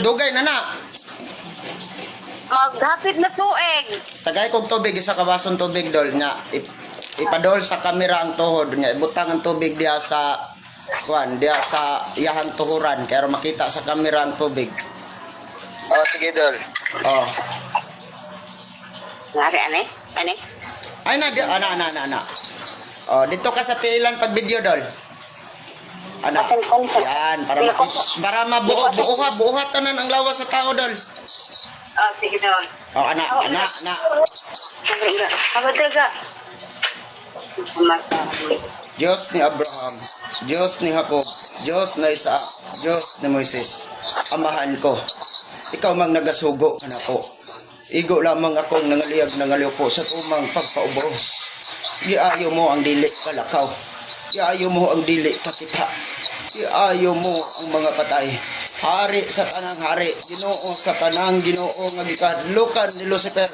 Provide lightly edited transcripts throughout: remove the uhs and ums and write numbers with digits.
dugay na na. Maghapit na tuig. Tagay kong tubig, isa ka basong tubig dol nga. Ipadol sa kamera ang tuhod nga. Ibutang ang tubig diya sa diya sa iyahang tuhuran kaya makita sa kamera ang tubig. Oh, sige dol. Oh. Ngari ane? Ay na, ana. Oh, dito ka sa tiilan pag video dol. Ana. Yan, para buuhat tanan ang lawas sa tao dol. Oh, sige daw. Oh, ana. Kabadra. Diyos ni Abraham, Diyos ni Jacob, Diyos ni Isaac, Diyos ni Moises. Amahan ko. Ikaw mang nagasugo kanako. Igo lamang akong nangaliyag po sa tumang pagpaubos. Giayo mo ang dili kalakaw. Giayo mo ang dili kakita. Giayo mo ang mga patay. Hari sa kanang hari, Ginoo sa kanang Ginoo nga gikadlukan ni Lucifer.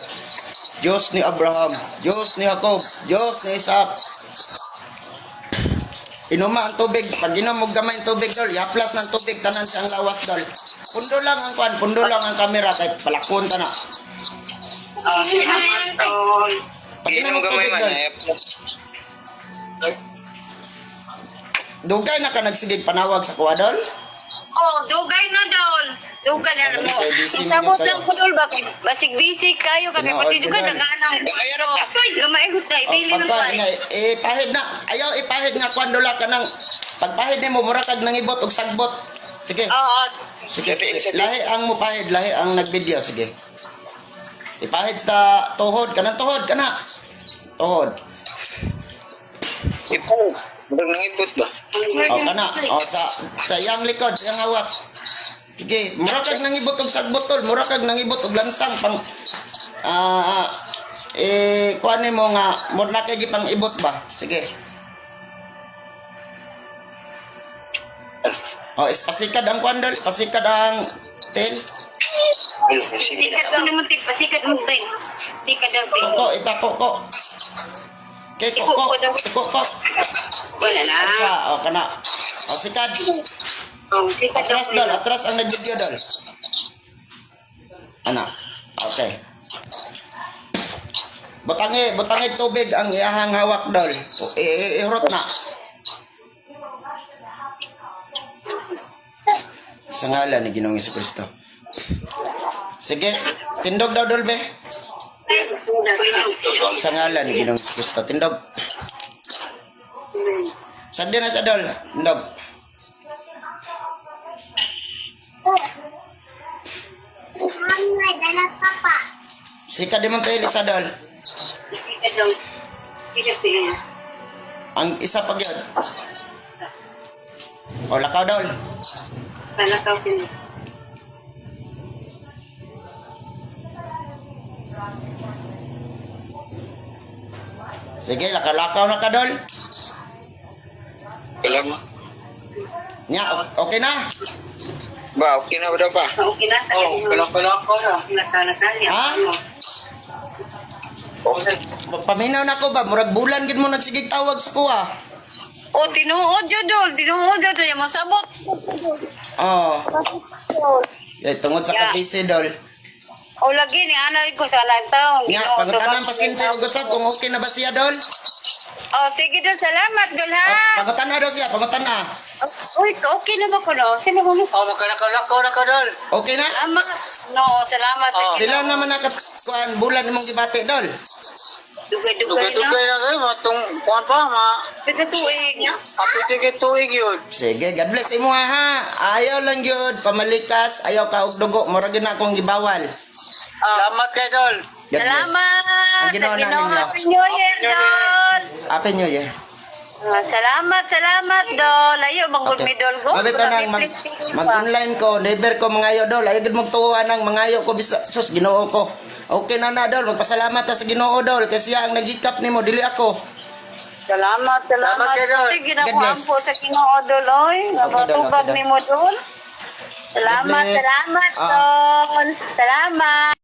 Diyos ni Abraham, Diyos ni Jacob, Diyos ni Isaac. Inuma ang tubig, pag inom mo gamay ang tubig dol, yaplas ng tubig tanan siyang lawas dol. Pundo lang ang kamera kay palakon ta na. Pag inom mo tubig dol. Dugay na ka nagsigig panawag sa kuwa dol? Oh, dugay na dol. Dugay na mo. Isabot lang ko dol ba? Basig bisig kayo kami pati juga naganang. Gamay tayo dili na pa. Ipahid na. Ayaw ipahid nga kuan dola ka nang pagpahid nimo mura kag nangibot og sagbot. Sige. Oo. Sige. Lahi ang mo pahid, lahi ang nagvideo sige. Ipahid sa tuhod kanang tuhod kana. Tuhod. Ipo. Murag nangibot ba? Oh kana. Oh sa yang likod, yang hawak. Sige, mura kag nangibot og sagbotol, mura kag nangibot og lansang pang kuan mo nga mo na kay pang ibot ba? Sige. Oh, pasikad ang kuan dol, pasikad ang tel. Pasikat mo naman tin, pasikat mo tin. Di ka daw tin. Ko, ipako ko. Kay ko. Wala na. Asa, oh kana. Oh, sikad. Atras dol, atras ang nag-video dol. Ana. Okay. Butangi tubig ang iyahang hawak dol. Ihurot na. Sa ngalan ni Ginoong Jesucristo. Sige, tindog daw dol be. Sa ngalan ni Ginoong Jesucristo, tindog. Sandi na sa dol, tindog. Sika di man tayo lisadol. Ang isa pag yun. O lakaw dol. Lakaw din. Sige, lakaw na ka dol. Alam mo? Nya, okay na? Ba, okay na ba daw pa? Okay na. Oh, kalak-kalakaw na. Lakaw na tayo. Ha? Paminaw na ko ba? Murag bulan gid mo nagsigig tawag sa kuha. Oh, tinuod jud dol. Tinuod jud niya masabot. Oh. Tungod sa kapisi dol. O lagi ni anay ko sa nagtaon. Nya, pangutanan pasyente og usab kung okay na ba siya dol? Oh, sige dol. Salamat dol ha. Pangutanan daw siya, pangutanan. Uy, okay na ba ko no? Sino mo? Oh, magkalakaw na ka dol. Okay na? No, salamat. Pila naman kuan bulan imong gibati dol? Dugay-dugay na. Dugay na kayo, matong kuhan pa, Kasi tuig. kapitigit tuig yun. Sige, God bless imo ha. Ayaw lang yun, pamalikas, ayaw ka og dugo, mura gyud na akong gibawal. Salamat kay dol. God bless. Salamat. Ang ginawa namin niyo. Happy New Year, Dol. Happy New Year. Salamat, Dol. Ayo, manggol mi Dol ko. Mabito nang mag-online ko, never ko mangayo Dol. Ayaw gid magtuwa nang mangayo ko bisa sus Ginoo ko. Okay na Dol, magpasalamat ta sa Ginoo Dol kasi siya ang nagikap nimo dili ako. Salamat. kay Dol. Sige na po sa Ginoo Dol oy. Namatubag nimo Dol. Salamat, Dol. Salamat.